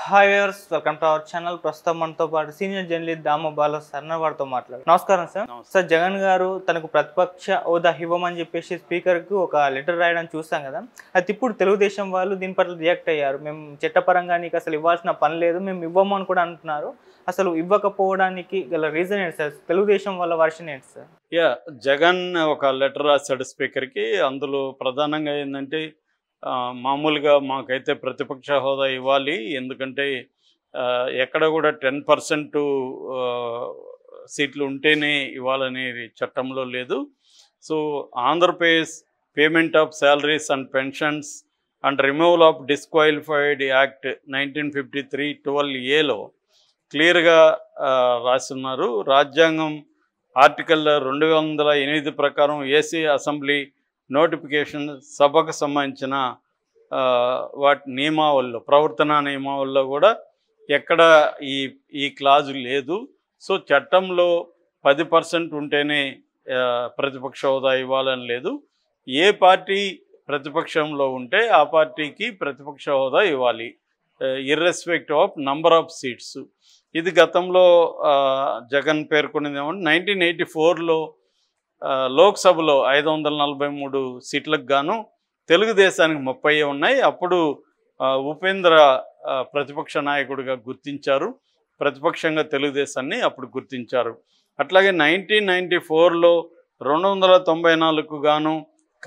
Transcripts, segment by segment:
Hi viewers, welcome to our channel. ప్రస్తుతం మనతో పాటు సీనియర్ జర్నలిస్ట్ దామ బాల సర్న వారితో మాట్లాడు. నమస్కారం సార్. సార్, జగన్ గారు తనకు ప్రతిపక్ష హోదా ఇవ్వమని చెప్పేసి స్పీకర్కు ఒక లెటర్ రాయడం చూస్తాం కదా. అయితే ఇప్పుడు తెలుగుదేశం వాళ్ళు దీని పట్ల రియాక్ట్ అయ్యారు. మేము చట్టపరంగా నీకు అసలు ఇవ్వాల్సిన పని లేదు, మేము ఇవ్వము అని కూడా అంటున్నారు. అసలు ఇవ్వకపోవడానికి గల రీజన్ ఏంటి సార్? తెలుగుదేశం వాళ్ళ వర్షన్ ఏంటి సార్? జగన్ ఒక లెటర్ రాశాడు స్పీకర్కి. అందులో ప్రధానంగా ఏంటంటే మామూలుగా మాకైతే ప్రతిపక్ష హోదా ఇవ్వాలి, ఎందుకంటే ఎక్కడ కూడా 10% సీట్లు ఉంటేనే ఇవ్వాలనేది చట్టంలో లేదు. So Andhra Pradesh payment of salaries and pensions and removal of disqualified act 1953(12A)లో క్లియర్గా రాస్తున్నారు. రాజ్యాంగం ఆర్టికల్ 208 ప్రకారం ఏసీ అసెంబ్లీ నోటిఫికేషన్ సభకు సంబంధించిన వాటి నియమావళిలో, ప్రవర్తన నియమావళిలో కూడా ఎక్కడ ఈ క్లాజు లేదు. సో చట్టంలో 10% ఉంటేనే ప్రతిపక్ష హోదా ఇవ్వాలని లేదు. ఏ పార్టీ ప్రతిపక్షంలో ఉంటే ఆ పార్టీకి ప్రతిపక్ష హోదా ఇవ్వాలి, irrespective of number of seats. ఇది గతంలో జగన్ పేర్కొనేది ఏమంటే 1984లో లోక్సభలో 543 సీట్లకు గాను తెలుగుదేశానికి 30 ఉన్నాయి. అప్పుడు ఉపేంద్ర ప్రతిపక్ష నాయకుడిగా గుర్తించారు, ప్రతిపక్షంగా తెలుగుదేశాన్ని అప్పుడు గుర్తించారు. అట్లాగే 1994లో 294కు గాను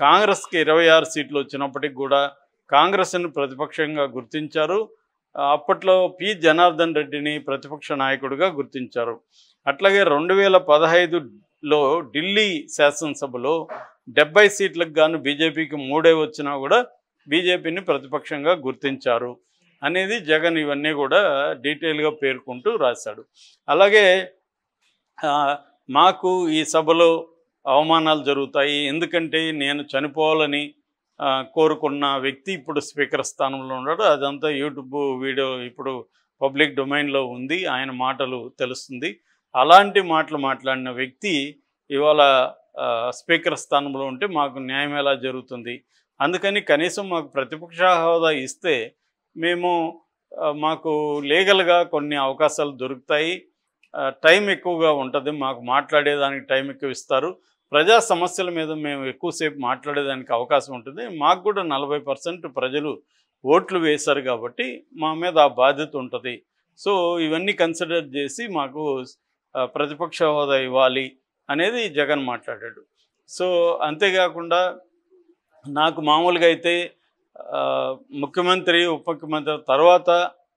కాంగ్రెస్కి 26 సీట్లు వచ్చినప్పటికి కూడా కాంగ్రెస్ని ప్రతిపక్షంగా గుర్తించారు. అప్పట్లో పి జనార్దన్ రెడ్డిని ప్రతిపక్ష నాయకుడిగా గుర్తించారు. అట్లాగే 2015లో ఢిల్లీ శాసనసభలో 70 సీట్లకు గాను బీజేపీకి 3 వచ్చినా కూడా బీజేపీని ప్రతిపక్షంగా గుర్తించారు అనేది జగన్ ఇవన్నీ కూడా డీటెయిల్గా పేర్కొంటూ రాశాడు. అలాగే మాకు ఈ సభలో అవమానాలు జరుగుతాయి, ఎందుకంటే నేను చనిపోవాలని కోరుకున్న వ్యక్తి ఇప్పుడు స్పీకర్ స్థానంలో ఉన్నాడు. అదంతా యూట్యూబ్ వీడియో ఇప్పుడు పబ్లిక్ డొమైన్లో ఉంది, ఆయన మాటలు తెలుస్తుంది. అలాంటి మాటలు మాట్లాడిన వ్యక్తి ఇవాళ స్పీకర్ స్థానంలో ఉంటే మాకు న్యాయం ఎలా జరుగుతుంది? అందుకని కనీసం మాకు ప్రతిపక్ష హోదా ఇస్తే మాకు లీగల్గా కొన్ని అవకాశాలు దొరుకుతాయి, టైం ఎక్కువగా ఉంటుంది, మాకు మాట్లాడేదానికి టైం ఎక్కువ ఇస్తారు, ప్రజా సమస్యల మీద మేము ఎక్కువసేపు మాట్లాడేదానికి అవకాశం ఉంటుంది. మాకు కూడా 40% ప్రజలు ఓట్లు వేశారు కాబట్టి మా మీద ఆ బాధ్యత ఉంటుంది. సో ఇవన్నీ కన్సిడర్ చేసి మాకు ప్రతిపక్ష హోదా ఇవ్వాలి అనేది జగన్ మాట్లాడాడు. సో అంతేకాకుండా నాకు మామూలుగా అయితే ముఖ్యమంత్రి, ఉప ముఖ్యమంత్రి తర్వాత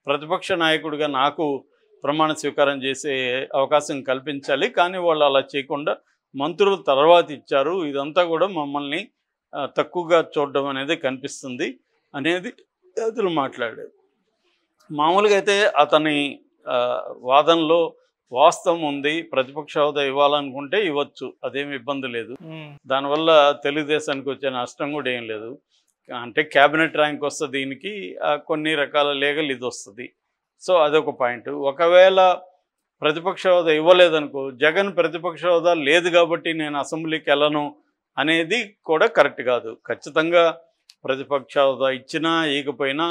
ప్రతిపక్ష నాయకుడిగా నాకు ప్రమాణ స్వీకారం చేసే అవకాశం కల్పించాలి, కానీ వాళ్ళు అలా చేయకుండా మంత్రులు తర్వాత ఇచ్చారు. ఇదంతా కూడా మమ్మల్ని తక్కువగా చూడడం అనేది కనిపిస్తుంది అనేది అతను మాట్లాడాడు. మామూలుగా అయితే అతని వాదనలో వాస్తవం ఉంది, ప్రతిపక్ష హోదా ఇవ్వాలనుకుంటే ఇవ్వచ్చు, అదేమి ఇబ్బంది లేదు. దానివల్ల తెలుగుదేశానికి వచ్చే నష్టం కూడా ఏం లేదు. అంటే క్యాబినెట్ ర్యాంక్ వస్తుంది, దీనికి కొన్ని రకాల లీగల్ ఇది వస్తుంది. సో అదొక పాయింట్. ఒకవేళ ప్రతిపక్ష హోదా ఇవ్వలేదనుకో, జగన్ ప్రతిపక్ష హోదా లేదు కాబట్టి నేను అసెంబ్లీకి వెళ్ళను అనేది కూడా కరెక్ట్ కాదు. ఖచ్చితంగా ప్రతిపక్ష హోదా ఇచ్చినా ఇకపోయినా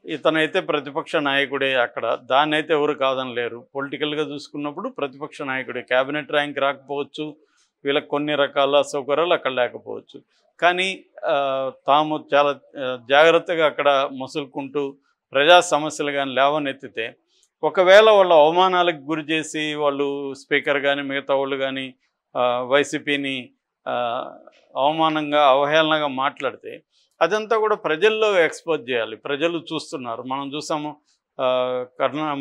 ఇతనైతే ప్రతిపక్ష నాయకుడే అక్కడ, దాన్ని అయితే ఎవరు కాదనలేరు. పొలిటికల్గా చూసుకున్నప్పుడు ప్రతిపక్ష నాయకుడే. క్యాబినెట్ ర్యాంక్ రాకపోవచ్చు, వీళ్ళకి కొన్ని రకాల సౌకర్యాలు అక్కడ లేకపోవచ్చు, కానీ తాము చాలా జాగ్రత్తగా అక్కడ మసులుకుంటూ ప్రజా సమస్యలు కానీ లేవనెత్తితే, ఒకవేళ వాళ్ళు అవమానాలకు గురి చేసి వాళ్ళు స్పీకర్ కానీ మిగతా వాళ్ళు కానీ వైసీపీని అవమానంగా అవహేళనగా మాట్లాడితే అదంతా కూడా ప్రజల్లో ఎక్స్పోజ్ చేయాలి. ప్రజలు చూస్తున్నారు, మనం చూసాము.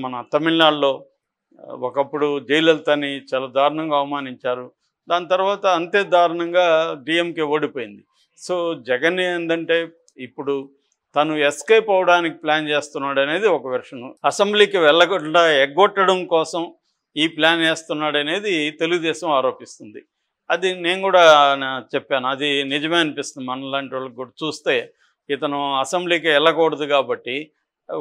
మన తమిళనాడులో ఒకప్పుడు జయలలితని చాలా దారుణంగా అవమానించారు, దాని తర్వాత అంతే దారుణంగా డిఎంకే ఓడిపోయింది. సో జగన్ ఏంటంటే ఇప్పుడు తను ఎస్కేప్ అవడానికి ప్లాన్ చేస్తున్నాడు అనేది ఒక వెర్షన్, అసెంబ్లీకి వెళ్ళకుండా ఎగ్గొట్టడం కోసం ఈ ప్లాన్ చేస్తున్నాడు అనేది తెలుగుదేశం ఆరోపిస్తుంది. అది నేను కూడా చెప్పాను, అది నిజమే అనిపిస్తుంది మనలాంటి వాళ్ళకి కూడా. చూస్తే ఇతను అసెంబ్లీకి వెళ్ళకూడదు కాబట్టి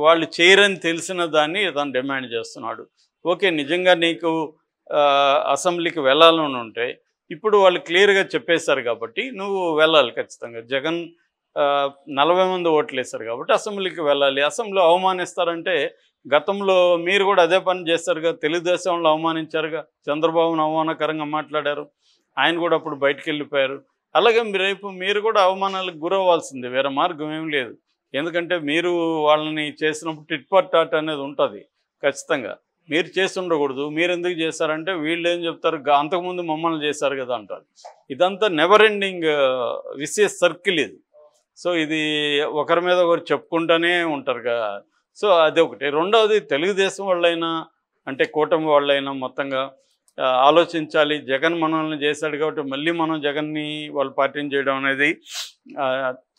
వాళ్ళు చేయరని తెలిసిన దాన్ని ఇతను డిమాండ్ చేస్తున్నాడు. ఓకే, నిజంగా నీకు అసెంబ్లీకి వెళ్ళాలని ఉంటే ఇప్పుడు వాళ్ళు క్లియర్గా చెప్పేశారు కాబట్టి నువ్వు వెళ్ళాలి ఖచ్చితంగా. జగన్ 40 మంది ఓట్లు వేశారు కాబట్టి అసెంబ్లీకి వెళ్ళాలి. అసెంబ్లీలో అవమానిస్తారంటే గతంలో మీరు కూడా అదే పని చేశారుగా, తెలుగుదేశంలో అవమానించారుగా, చంద్రబాబును అవమానకరంగా మాట్లాడారు, ఆయన కూడా అప్పుడు బయటికి వెళ్ళిపోయారు. అలాగే రేపు మీరు కూడా అవమానాలకు గురవ్వాల్సిందే, వేరే మార్గం ఏం లేదు. ఎందుకంటే మీరు వాళ్ళని చేసినప్పుడు టిట్ ఫర్ టాట్ అనేది ఉంటుంది ఖచ్చితంగా. మీరు చేసి ఉండకూడదు, మీరు ఎందుకు చేశారంటే వీళ్ళు ఏం చెప్తారు, అంతకుముందు మమ్మల్ని చేశారు కదా అంటారు. ఇదంతా నెవర్ ఎండింగ్ విషియస్ సర్కిల్ ఇది. సో ఇది ఒకరి మీద ఒకరు చెప్పుకుంటూనే ఉంటారు కదా. సో అదొకటి. రెండవది, తెలుగుదేశం వాళ్ళైనా అంటే కూటమి వాళ్ళైనా మొత్తంగా ఆలోచించాలి. జగన్ మనల్ని చేశాడు కాబట్టి మళ్ళీ మనం జగన్ని వాళ్ళ పార్టీని చేయడం అనేది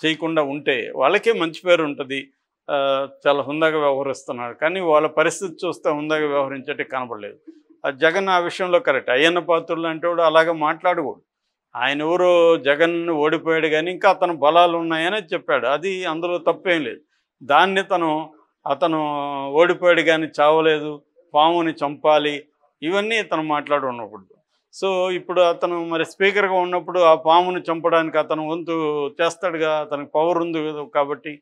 చేయకుండా ఉంటే వాళ్ళకే మంచి పేరు ఉంటుంది. చాలా హుందాగా వ్యవహరిస్తున్నారు, కానీ వాళ్ళ పరిస్థితి చూస్తే హుందాగా వ్యవహరించేట్టు కనపడలేదు. జగన్ ఆ విషయంలో కరెక్ట్. అయ్యన్న పాత్రులు అంటే కూడా అలాగే మాట్లాడకూడదు. ఆయన ఎవరో జగన్ ఓడిపోయాడు కానీ ఇంకా అతను బలాలు ఉన్నాయని చెప్పాడు, అది అందులో తప్పేం లేదు. దాన్ని అతను ఓడిపోయాడు కానీ చావలేదు, పాముని చంపాలి, ఇవన్నీ ఇతను మాట్లాడి ఉండకూడదు. సో ఇప్పుడు అతను మరి స్పీకర్గా ఉన్నప్పుడు ఆ పాముని చంపడానికి అతను వంతు చేస్తాడుగా, అతనికి పవర్ ఉంది కాబట్టి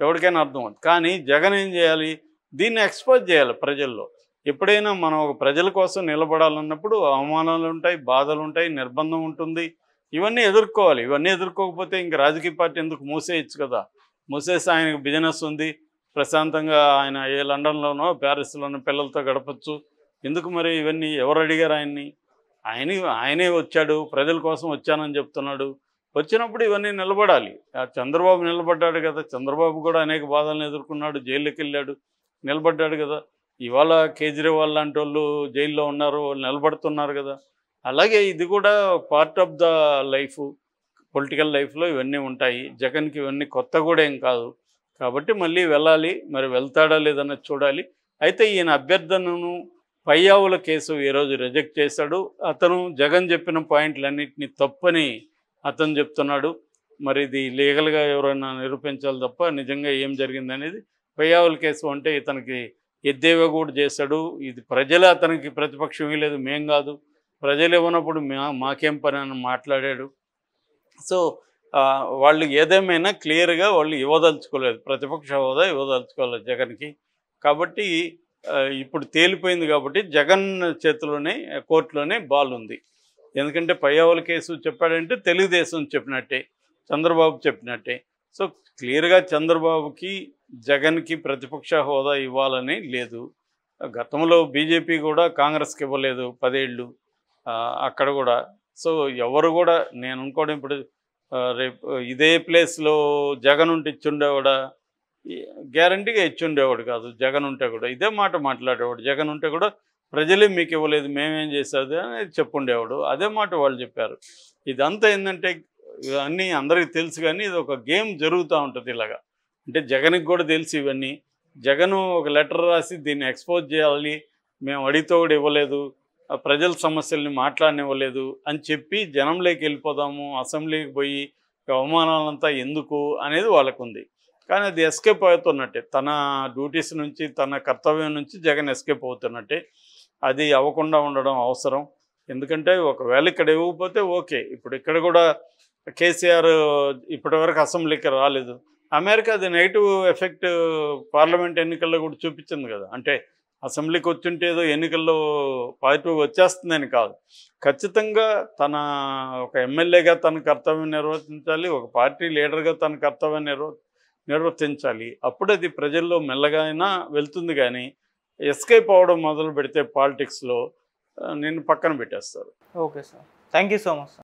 ఎవరికైనా అర్థం అవుతుంది. కానీ జగన్ ఏం చేయాలి, దీన్ని ఎక్స్పోజ్ చేయాలి ప్రజల్లో. ఎప్పుడైనా మనం ఒక ప్రజల కోసం నిలబడాలన్నప్పుడు అవమానాలు ఉంటాయి, బాధలు ఉంటాయి, నిర్బంధం ఉంటుంది, ఇవన్నీ ఎదుర్కోవాలి. ఇవన్నీ ఎదుర్కోకపోతే ఇంక రాజకీయ పార్టీ ఎందుకు మూసేయచ్చు కదా. మూసేసి ఆయనకు బిజినెస్ ఉంది, ప్రశాంతంగా ఆయన ఏ లండన్లోనో ప్యారిస్లోనో పిల్లలతో గడపచ్చు. ఎందుకు మరి ఇవన్నీ? ఎవరు అడిగారు ఆయన్ని? ఆయనే వచ్చాడు, ప్రజల కోసం వచ్చానని చెప్తున్నాడు. వచ్చినప్పుడు ఇవన్నీ నిలబడాలి. చంద్రబాబు నిలబడ్డాడు కదా, చంద్రబాబు కూడా అనేక బాధలను ఎదుర్కొన్నాడు, జైలుకి వెళ్ళాడు, నిలబడ్డాడు కదా. ఇవాళ కేజ్రీవాల్ లాంటి వాళ్ళు జైల్లో ఉన్నారు, వాళ్ళు నిలబడుతున్నారు కదా. అలాగే ఇది కూడా part of the life, political లైఫ్లో ఇవన్నీ ఉంటాయి. జగన్కి ఇవన్నీ కొత్త కూడా ఏం కాదు. కాబట్టి మళ్ళీ వెళ్ళాలి, మరి వెళ్తాడా లేదన్నది చూడాలి. అయితే ఈయన అభ్యర్థనను పయ్యావుల కేసు ఈరోజు రిజెక్ట్ చేశాడు. అతను జగన్ చెప్పిన పాయింట్లన్నింటినీ తప్పని అతను చెప్తున్నాడు. మరి ఇది లీగల్గా ఎవరైనా నిరూపించాలి తప్ప నిజంగా ఏం జరిగిందనేది. పయ్యావుల కేసు అంటే ఇతనికి ఎద్దేవా కూడా చేశాడు. ఇది ప్రజలే అతనికి ప్రతిపక్షం లేదు, మేం కాదు, ప్రజలు ఇవ్వనప్పుడు మాకేం పని అని మాట్లాడాడు. సో వాళ్ళు ఏదేమైనా క్లియర్గా వాళ్ళు ఇవ్వదలుచుకోలేదు, ప్రతిపక్ష హోదా ఇవ్వదలుచుకోలేదు జగన్కి. కాబట్టి ఇప్పుడు తేలిపోయింది కాబట్టి జగన్ చేతిలోనే, కోర్టులోనే బాల్ ఉంది. ఎందుకంటే పయ్యావుల కేసు చెప్పాడంటే తెలుగుదేశం చెప్పినట్టే, చంద్రబాబు చెప్పినట్టే. సో క్లియర్గా చంద్రబాబుకి జగన్కి ప్రతిపక్ష హోదా ఇవ్వాలని లేదు. గతంలో బీజేపీ కూడా కాంగ్రెస్కి ఇవ్వలేదు 10 ఏళ్ళు అక్కడ కూడా. సో ఎవరు కూడా నేను అనుకోవడం ఇప్పుడు రేపు ఇదే ప్లేస్లో జగన్ ఉంటే ఇచ్చుండేవాడా? గ్యారంటీగా ఇచ్చుండేవాడు కాదు. జగన్ ఉంటే కూడా ఇదే మాట మాట్లాడేవాడు. జగన్ ఉంటే కూడా ప్రజలే మీకు ఇవ్వలేదు, మేమేం చేసేది అనేది చెప్పుండేవాడు. అదే మాట వాళ్ళు చెప్పారు. ఇదంతా ఏంటంటే అన్నీ అందరికీ తెలుసు, కానీ ఇది ఒక గేమ్ జరుగుతూ ఉంటుంది ఇలాగా. అంటే జగన్కి కూడా తెలుసు ఇవన్నీ. జగన్ ఒక లెటర్ రాసి దీన్ని ఎక్స్పోజ్ చేయాలి, మేము అడిగితే కూడా ఇవ్వలేదు, ప్రజల సమస్యల్ని మాట్లాడనివ్వలేదు అని చెప్పి జనంలోకి వెళ్ళిపోదాము, అసెంబ్లీకి పోయి అవమానాలంతా ఎందుకు అనేది వాళ్ళకు ఉంది. కానీ అది ఎస్కేప్ అవుతున్నట్టే, తన డ్యూటీస్ నుంచి, తన కర్తవ్యం నుంచి జగన్ ఎస్కేప్ అవుతున్నట్టే. అది అవ్వకుండా ఉండడం అవసరం. ఎందుకంటే ఒకవేళ ఇక్కడ ఇవ్వకపోతే ఓకే. ఇప్పుడు ఇక్కడ కూడా కేసీఆర్ ఇప్పటివరకు అసెంబ్లీకి రాలేదు. అమెరికా అది నెగిటివ్ ఎఫెక్ట్ పార్లమెంట్ ఎన్నికల్లో కూడా చూపించింది కదా. అంటే అసెంబ్లీకి వచ్చుంటే ఏదో ఎన్నికల్లో పాజిటివ్ వచ్చేస్తుందని కాదు, ఖచ్చితంగా తన ఒక ఎమ్మెల్యేగా తన కర్తవ్యం నిర్వర్తించాలి, ఒక పార్టీ లీడర్గా తన కర్తవ్యం నిర్వర్తించాలి. అప్పుడు అది ప్రజల్లో మెల్లగా అయినా వెళ్తుంది. కానీ ఎస్కేప్ అవ్వడం మొదలు పెడితే పాలిటిక్స్లో నిన్ను పక్కన పెట్టేస్తారు. Okay sir, thank you so much.